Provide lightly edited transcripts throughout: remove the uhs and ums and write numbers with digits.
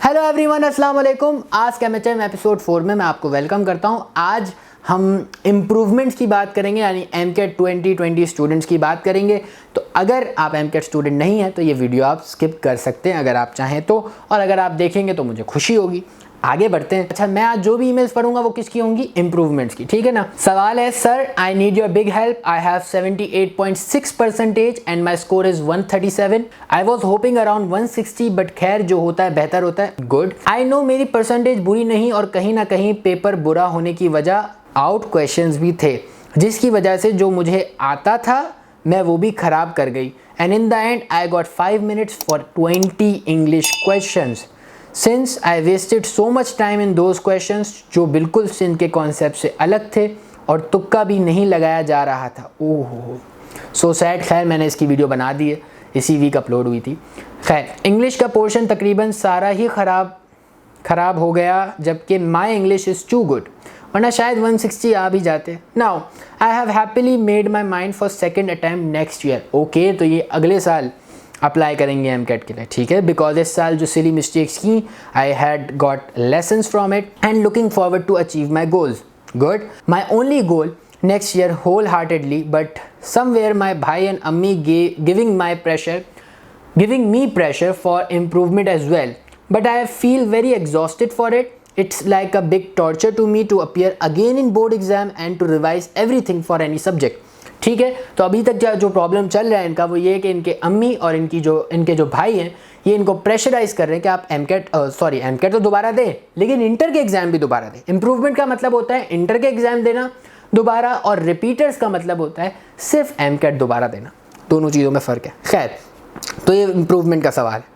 Hello everyone, अस्सलाम वालेकुम। आज के एमएचएम एपिसोड 4 में मैं आपको वेलकम करता हूं। आज हम इम्प्रूवमेंट्स की बात करेंगे, यानी एमकेट 2020 स्टूडेंट्स की बात करेंगे। तो अगर आप एमकेट स्टूडेंट नहीं हैं तो ये वीडियो आप स्किप कर सकते हैं अगर आप चाहें तो, और अगर आप देखेंगे तो मुझे खुशी होगी। आगे बढ़ते हैं। अच्छा, मैं आज जो भी ईमेल्स पढ़ूंगा वो किसकी होंगी? इम्प्रूवमेंट्स की, ठीक है ना। सवाल है, sir I need your big help. I have 78.6% and my score is 137। I was hoping around 160, but खैर जो होता है बेहतर होता है। गुड। आई नो मेरी परसेंटेज बुरी नहीं, और कहीं ना कहीं पेपर बुरा होने की वजह आउट क्वेश्चंस भी थे, जिसकी वजह से जो मुझे आता था मैं वो भी खराब कर गई। And in the and I got 5 minutes for 20 English questions. Since I wasted so much time in those questions जो बिल्कुल सिंध के कॉन्सेप्ट से अलग थे और तुक्का भी नहीं लगाया जा रहा था। ओहो, सो सैड। खैर मैंने इसकी वीडियो बना दी है, इसी वीक अपलोड हुई थी। खैर, इंग्लिश का पोर्शन तकरीबन सारा ही ख़राब हो गया, जबकि my English is too good, वरना शायद 160 आ भी जाते। Now I have happily made my mind for second attempt next year. Okay, तो ये अगले साल अप्लाई करेंगे एमकेट के लिए, ठीक है। बिकॉज इस साल जो सिली मिस्टेक्स की, I had got lessons from it and looking forward to achieve my goals. Good. My only goal next year होल हार्टेडली, बट समवेयर माई भाई एंड अम्मी giving me pressure for improvement as well, but I feel very exhausted for it. It's like a big torture to me to appear again in board exam and to revise everything for any subject. ठीक है, तो अभी तक जो problem चल रहा है इनका वो ये है कि इनके अम्मी और इनके जो भाई हैं ये इनको प्रेशराइज कर रहे हैं कि आप एमकेट तो दोबारा दें, लेकिन इंटर के एग्ज़ाम भी दोबारा दें। इम्प्रूवमेंट का मतलब होता है इंटर के एग्ज़ाम देना दोबारा, और रिपीटर्स का मतलब होता है सिर्फ एमकेट दोबारा देना। दोनों चीज़ों में फ़र्क है। खैर, तो ये इम्प्रूवमेंट का सवाल है।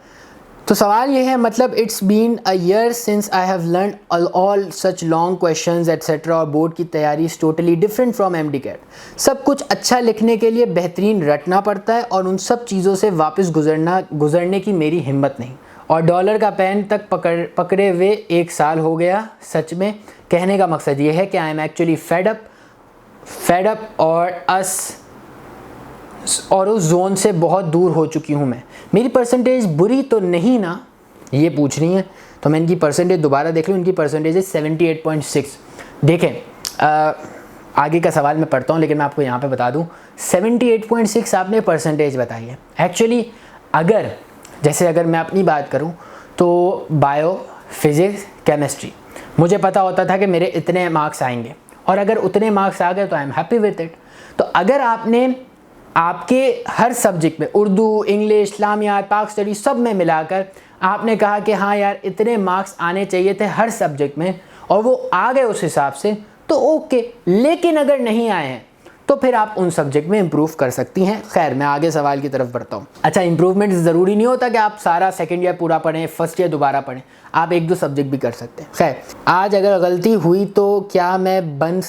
तो सवाल ये है, मतलब it's been a year since I have learn all such long questions etcetera, और बोर्ड की तैयारी is totally different from MDCAT. सब कुछ अच्छा लिखने के लिए बेहतरीन रटना पड़ता है, और उन सब चीज़ों से वापस गुजरने की मेरी हिम्मत नहीं। और डॉलर का पेन तक पकड़े हुए 1 साल हो गया। सच में कहने का मकसद ये है कि I am actually fed up और उस जोन से बहुत दूर हो चुकी हूँ मैं। मेरी परसेंटेज बुरी तो नहीं ना, ये पूछ रही हैं। तो मैं इनकी परसेंटेज दोबारा देख लूँ। इनकी परसेंटेज है 78.6। देखें, आगे का सवाल मैं पढ़ता हूँ, लेकिन मैं आपको यहाँ पे बता दूँ 78.6 आपने परसेंटेज बताई है। एक्चुअली अगर मैं अपनी बात करूँ तो बायो, फिज़िक्स, केमिस्ट्री मुझे पता होता था कि मेरे इतने मार्क्स आएंगे, और अगर उतने मार्क्स आ गए तो I am happy with it. तो अगर आपके हर सब्जेक्ट में, उर्दू, इंग्लिश, इस्लामियात, पाक स्टडी, सब में मिलाकर आपने कहा कि हाँ यार इतने मार्क्स आने चाहिए थे हर सब्जेक्ट में, और वो आ गए उस हिसाब से, तो ओके। लेकिन अगर नहीं आए हैं तो फिर आप उन सब्जेक्ट में इम्प्रूव कर सकती हैं। खैर, मैं आगे सवाल की तरफ बढ़ता हूँ। अच्छा, इम्प्रूवमेंट ज़रूरी नहीं होता कि आप सारा सेकेंड ईयर पूरा पढ़ें, फर्स्ट ईयर दोबारा पढ़ें। आप 1-2 सब्जेक्ट भी कर सकते हैं। खैर, आज अगर गलती हुई तो क्या मैं बन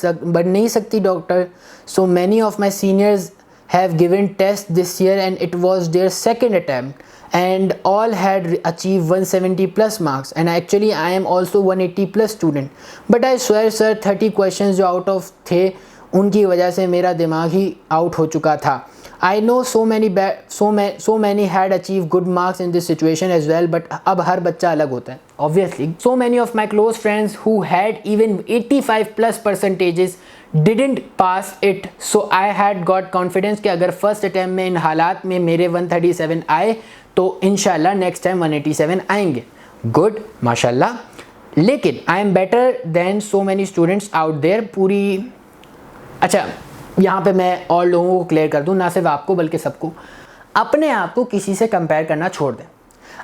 नहीं सकती doctor? So many of my seniors have given test this year and it was their second attempt and all had achieved 170 plus marks, and actually I am also 180 plus student, but I swear sir 30 questions जो out of थे उनकी वजह से मेरा दिमाग ही out हो चुका था। I know so many had achieved good marks in this situation as well, but अब हर बच्चा अलग होता है obviously. So many of my close friends who had even 85 plus percentages didn't pass it, so I had got confidence कि अगर first attempt में इन हालात में मेरे 137 आए तो इंशाल्लाह नेक्स्ट टाइम 187 आएंगे। गुड, माशाल्लाह। लेकिन I am better than so many students out there. अच्छा, यहाँ पे मैं और लोगों को क्लियर कर दूँ, ना सिर्फ आपको बल्कि सबको, अपने आप को किसी से कंपेयर करना छोड़ दें।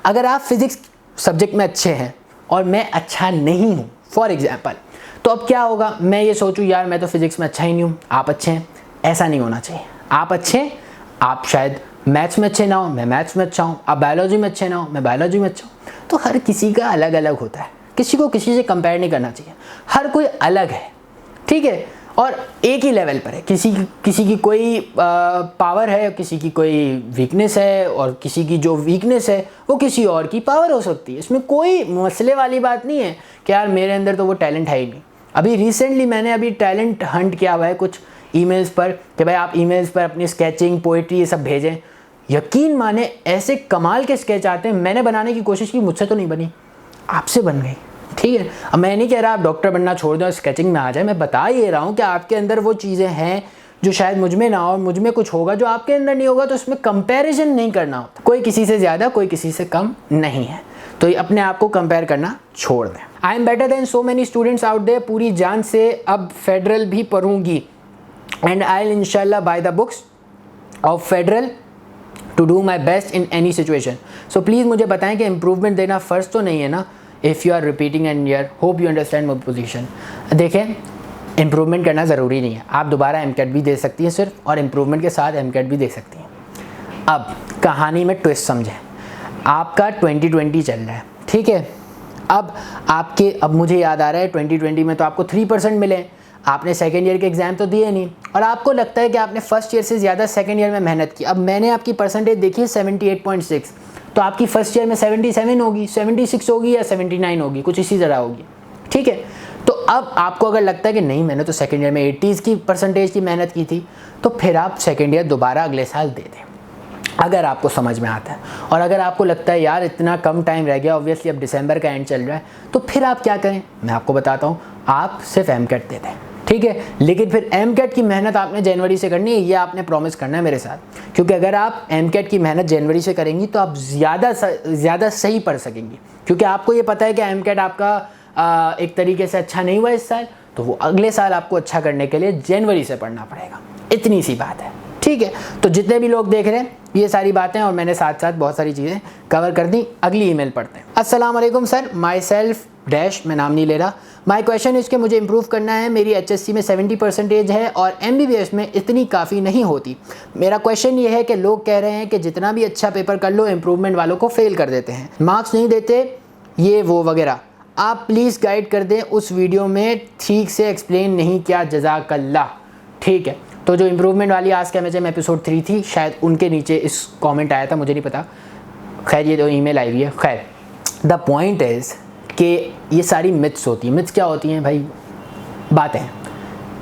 अगर आप फिज़िक्स सब्जेक्ट में अच्छे हैं और मैं अच्छा नहीं हूँ फॉर एग्ज़ाम्पल, तो अब क्या होगा? मैं ये सोचूं यार मैं तो फिज़िक्स में अच्छा ही नहीं हूँ, आप अच्छे हैं। ऐसा नहीं होना चाहिए। आप अच्छे हैं, आप शायद मैथ्स में अच्छे ना हो, मैं मैथ्स में अच्छा हूँ। आप बायोलॉजी में अच्छे ना हो, मैं बायोलॉजी में अच्छा हूँ। तो हर किसी का अलग अलग होता है, किसी को किसी से कंपेयर नहीं करना चाहिए। हर कोई अलग है, ठीक है, और एक ही लेवल पर है। किसी की कोई पावर है, किसी की कोई वीकनेस है, और किसी की जो वीकनेस है वो किसी और की पावर हो सकती है। इसमें कोई मसले वाली बात नहीं है कि यार मेरे अंदर तो वो टैलेंट है ही नहीं। अभी रिसेंटली मैंने टैलेंट हंट किया हुआ है कुछ ईमेल्स पर कि भाई आप ईमेल्स पर अपनी स्केचिंग, पोइट्री ये सब भेजें। यकीन माने ऐसे कमाल के स्केच आते हैं, मैंने बनाने की कोशिश की, मुझसे तो नहीं बनी। आपसे बन गई, ठीक है। अब मैं नहीं कह रहा आप डॉक्टर बनना छोड़ दें और स्केचिंग में आ जाए, मैं बता ये रहा हूँ कि आपके अंदर वो चीज़ें हैं जो शायद मुझ में ना हो, मुझ में कुछ होगा जो आपके अंदर नहीं होगा, तो उसमें कंपैरिजन नहीं करना होता। कोई किसी से ज़्यादा, कोई किसी से कम नहीं है, तो अपने आप को कंपेयर करना छोड़ दें। I am better than so many students out there, पूरी जान से अब फेडरल भी पढ़ूंगी, एंड आई विल इंशाल्लाह by the books of federal to do my best in any situation. So please मुझे बताएं कि इम्प्रूवमेंट देना फ़र्ज तो नहीं है ना, if you are repeating and year, hope you understand my position. देखें, इम्प्रूवमेंट करना ज़रूरी नहीं है, आप दोबारा एमकेट भी दे सकती हैं सिर्फ, और इम्प्रूवमेंट के साथ एमकेट भी दे सकती हैं। अब कहानी में ट्विस्ट समझें, आपका 2020 चल रहा है, ठीक है। अब मुझे याद आ रहा है 2020 में तो आपको 3% मिले, आपने सेकेंड ईयर के एग्ज़ाम तो दिए नहीं, और आपको लगता है कि आपने फर्स्ट ईयर से ज़्यादा सेकेंड ईयर में मेहनत की। अब मैंने आपकी परसेंटेज देखी है 78.6, तो आपकी फर्स्ट ईयर में 77 होगी, 76 होगी या 79 होगी, कुछ इसी तरह होगी, ठीक है। तो अब आपको अगर लगता है कि नहीं मैंने तो सेकेंड ईयर में 80s की परसेंटेज की मेहनत की थी, तो फिर आप सेकेंड ईयर दोबारा अगले साल दे दें, अगर आपको समझ में आता है। और अगर आपको लगता है यार इतना कम टाइम रह गया, ऑब्वियसली अब दिसंबर का एंड चल रहा है, तो फिर आप क्या करें, मैं आपको बताता हूँ, आप सिर्फ एमकेट दे दें, ठीक है। लेकिन फिर एमकेट की मेहनत आपने जनवरी से करनी है, ये आपने प्रॉमिस करना है मेरे साथ, क्योंकि अगर आप एमकेट की मेहनत जनवरी से करेंगी तो आप ज़्यादा सही पढ़ सकेंगी, क्योंकि आपको ये पता है कि एमकेट आपका एक तरीके से अच्छा नहीं हुआ इस साल, तो वो अगले साल आपको अच्छा करने के लिए जनवरी से पढ़ना पड़ेगा, इतनी सी बात है, ठीक है। तो जितने भी लोग देख रहे हैं ये सारी बातें, और मैंने साथ साथ बहुत सारी चीज़ें कवर कर दी। अगली ईमेल पढ़ते हैं। अस्सलाम वालेकुम सर, माई सेल्फ डैश, मैं नाम नहीं ले रहा। माई क्वेश्चन इज़ कि मुझे इंप्रूव करना है, मेरी HSC में 70% है और MBBS में इतनी काफ़ी नहीं होती। मेरा क्वेश्चन ये है कि लोग कह रहे हैं कि जितना भी अच्छा पेपर कर लो इम्प्रूवमेंट वालों को फेल कर देते हैं, मार्क्स नहीं देते, ये वो वगैरह। आप प्लीज़ गाइड कर दें, उस वीडियो में ठीक से एक्सप्लेन नहीं किया, जज़ाकल्लाह, ठीक है। तो जो इम्प्रूवमेंट वाली आज के MHM एपिसोड 3 थी, शायद उनके नीचे इस कमेंट आया था, मुझे नहीं पता, खैर ये जो ईमेल आई हुई है। खैर द पॉइंट इज़ कि ये सारी मिथ्स होती हैं। मिथ्स क्या होती हैं भाई, बातें।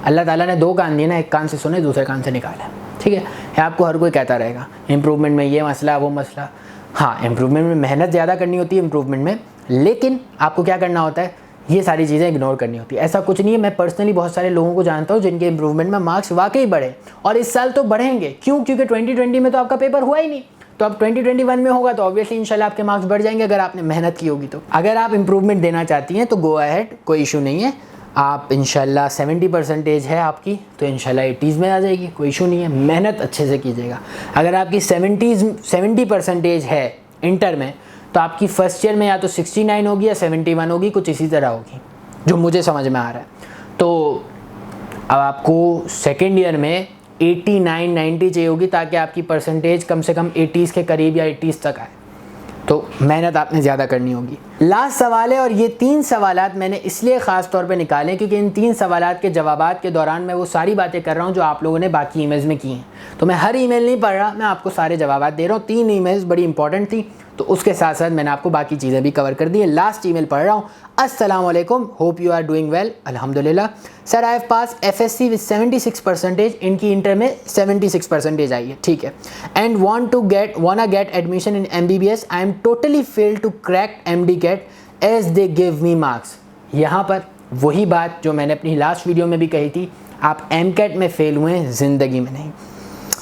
अल्लाह ताला ने 2 कान दिए ना, एक कान से सुने, दूसरे कान से निकाले, ठीक है। आपको हर कोई कहता रहेगा इम्प्रूवमेंट में ये मसला वो मसला। हाँ, इम्प्रूवमेंट में मेहनत ज़्यादा करनी होती है इम्प्रूवमेंट में, लेकिन आपको क्या करना होता है, ये सारी चीज़ें इग्नोर करनी होती है। ऐसा कुछ नहीं है, मैं पर्सनली बहुत सारे लोगों को जानता हूँ जिनके इम्प्रूवमेंट में मार्क्स वाकई बढ़े, और इस साल तो बढ़ेंगे। क्यों? क्योंकि 2020 में तो आपका पेपर हुआ ही नहीं, तो अब 2021 में होगा, तो ऑब्वियसली इंशाल्लाह आपके मार्क्स बढ़ जाएंगे अगर आपने मेहनत की होगी। तो अगर आप इम्प्रूवमेंट देना चाहती हैं तो गो अहेड, कोई इशू नहीं है। आप इंशाल्लाह 70% है आपकी, तो इंशाल्लाह 80s में आ जाएगी, कोई इशू नहीं है। मेहनत अच्छे से कीजिएगा। अगर आपकी 70% है इंटर में, तो आपकी फर्स्ट ईयर में या तो 69 होगी या 71 होगी, कुछ इसी तरह होगी, जो मुझे समझ में आ रहा है। तो अब आपको सेकेंड ईयर में 89-90 चाहिए होगी, ताकि आपकी परसेंटेज कम से कम 80s के करीब या 80s तक आए। तो मेहनत आपने ज़्यादा करनी होगी। लास्ट सवाल है, और ये 3 सवालात मैंने इसलिए ख़ास तौर पे निकाले क्योंकि इन 3 सवालात के जवाबात के दौरान मैं वो सारी बातें कर रहा हूँ जो आप लोगों ने बाकी ईमेल्स में की हैं। तो मैं हर ईमेल नहीं पढ़ रहा, मैं आपको सारे जवाबात दे रहा हूँ। 3 ईमेल्स बड़ी इंपॉर्टेंट थी, तो उसके साथ साथ मैंने आपको बाकी चीज़ें भी कवर कर दी है। लास्ट ईमेल पढ़ रहा हूँ। अस्सलाम वालेकुम, hope you are doing well. अल्हम्दुलिल्लाह sir, I have pass FSC with 76%। इनकी इंटर में 76% आई है, ठीक है। And wanna get admission in MBBS. I am totally failed to crack MD CAT as they give me marks. यहाँ पर वही बात जो मैंने अपनी लास्ट वीडियो में भी कही थी, आप MCAT में फेल हुए हैं, ज़िंदगी में नहीं,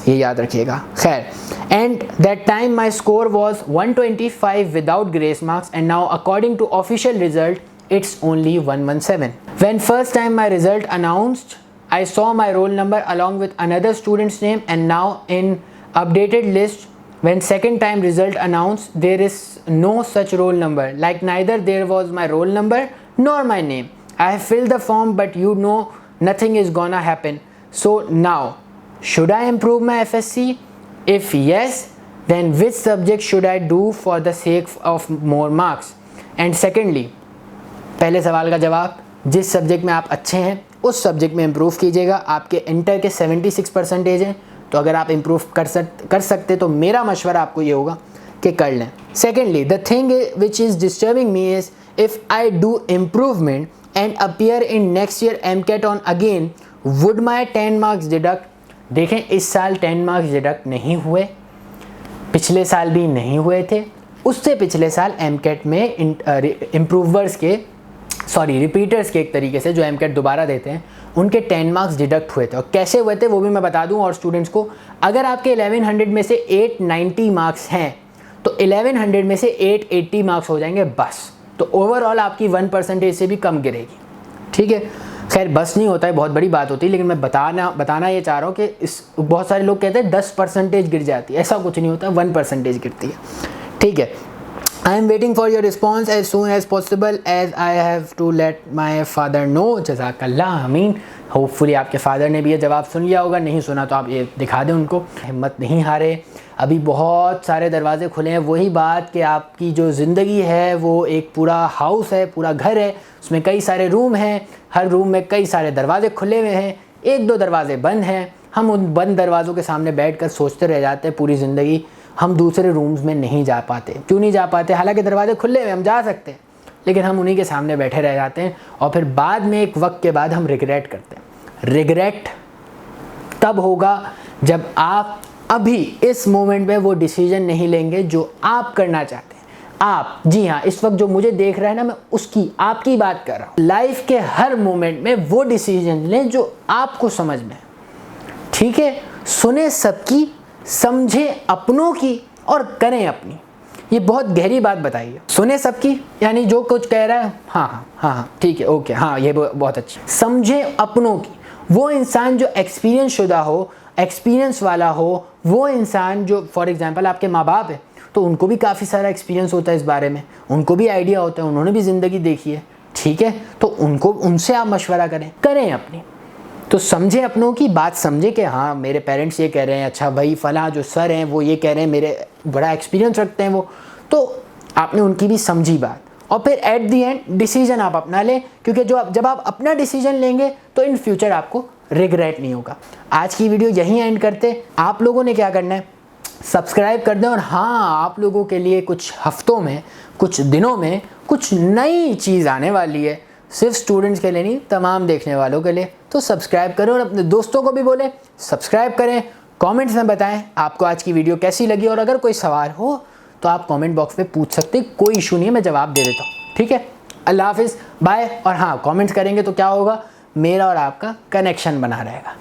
ये याद रखिएगा। खैर, and that time my score was 125 without grace marks, and now according to official result it's only 117. When first time my result announced, I saw my roll number along with another student's name, and now in updated list when second time result announced, there is no such roll number, like neither there was my roll number nor my name. I have filled the form, but you know nothing is gonna happen. So now should I improve my FSC? If yes, then which subject should I do for the sake of more marks? And secondly, पहले सवाल का जवाब, जिस subject में आप अच्छे हैं उस सब्जेक्ट में इम्प्रूव कीजिएगा। आपके इंटर के 76% हैं, तो अगर आप इम्प्रूव कर सकते तो मेरा मशवरा आपको ये होगा कि कर लें। Secondly, the thing which is disturbing me is if I do improvement and appear in next year MCAT on again, would my 10 marks deduct? देखें, इस साल 10 मार्क्स डिडक्ट नहीं हुए, पिछले साल भी नहीं हुए थे, उससे पिछले साल एमकेट में रिपीटर्स के एक तरीके से जो एमकेट दोबारा देते हैं उनके 10 मार्क्स डिडक्ट हुए थे। और कैसे हुए थे वो भी मैं बता दूं और स्टूडेंट्स को। अगर आपके 1100 में से 890 मार्क्स हैं तो 1100 में से 880 मार्क्स हो जाएंगे बस। तो ओवरऑल आपकी 1% से भी कम गिरेगी, ठीक है। खैर बस नहीं होता है, बहुत बड़ी बात होती है, लेकिन मैं बताना ये चाह रहा हूँ कि बहुत सारे लोग कहते हैं 10% गिर जाती है, ऐसा कुछ नहीं होता, 1% गिरती है, ठीक है। I am waiting for your response as soon as possible as I have to let my father know. जज़ाकल्लाह आमीन। होपफुली आपके फादर ने भी ये जवाब सुन लिया होगा, नहीं सुना तो आप ये दिखा दें उनको। हिम्मत नहीं हारे, अभी बहुत सारे दरवाजे खुले हैं। वही बात कि आपकी जो ज़िंदगी है वो एक पूरा हाउस है, पूरा घर है, उसमें कई सारे रूम हैं, हर रूम में कई सारे दरवाजे खुले हुए हैं, 1-2 दरवाजे बंद हैं। हम उन बंद दरवाज़ों के सामने बैठकर सोचते रह जाते हैं पूरी ज़िंदगी, हम दूसरे रूम्स में नहीं जा पाते। क्यों नहीं जा पाते? हालांकि दरवाजे खुले हुए, हम जा सकते हैं, लेकिन हम उन्हीं के सामने बैठे रह जाते हैं और फिर बाद में एक वक्त के बाद हम रिग्रेट करते हैं। रिग्रेट तब होगा जब आप अभी इस मोमेंट में वो डिसीजन नहीं लेंगे जो आप करना चाहते हैं। आप, जी हाँ, इस वक्त जो मुझे देख रहा है ना, मैं उसकी, आपकी बात कर रहा हूँ। लाइफ के हर मोमेंट में वो डिसीजन लें जो आपको समझ में, ठीक है। सुने सबकी, समझे अपनों की और करें अपनी। ये बहुत गहरी बात बताइए। सुने सबकी यानी जो कुछ कह रहा है हाँ ठीक है, ओके, हाँ ये बहुत अच्छी। समझे अपनों की, वो इंसान जो एक्सपीरियंस शुदा हो, एक्सपीरियंस वाला हो, वो इंसान जो, फॉर एग्जांपल आपके माँ बाप है तो उनको भी काफ़ी सारा एक्सपीरियंस होता है इस बारे में, उनको भी आइडिया होता है, उन्होंने भी ज़िंदगी देखी है, ठीक है। तो उनसे आप मशवरा करें अपनी। तो समझे अपनों की बात, समझे कि हाँ मेरे पेरेंट्स ये कह रहे हैं, अच्छा भाई फला जो सर हैं वो ये कह रहे हैं, मेरे बड़ा एक्सपीरियंस रखते हैं वो, तो आपने उनकी भी समझी बात। और फिर एट दी एंड डिसीजन आप अपना लें, क्योंकि जब आप अपना डिसीजन लेंगे तो इन फ्यूचर आपको रिग्रेट नहीं होगा। आज की वीडियो यहीं एंड करते। आप लोगों ने क्या करना है, सब्सक्राइब कर दें। और हाँ, आप लोगों के लिए कुछ हफ्तों में, कुछ दिनों में कुछ नई चीज़ आने वाली है, सिर्फ स्टूडेंट्स के लिए नहीं, तमाम देखने वालों के लिए। तो सब्सक्राइब करें और अपने दोस्तों को भी बोलें सब्सक्राइब करें। कमेंट्स में बताएं आपको आज की वीडियो कैसी लगी, और अगर कोई सवाल हो तो आप कमेंट बॉक्स में पूछ सकते हैं, कोई इशू नहीं है, मैं जवाब दे देता हूँ, ठीक है। अल्लाह हाफिज़, बाय। और हाँ, कमेंट्स करेंगे तो क्या होगा, मेरा और आपका कनेक्शन बना रहेगा।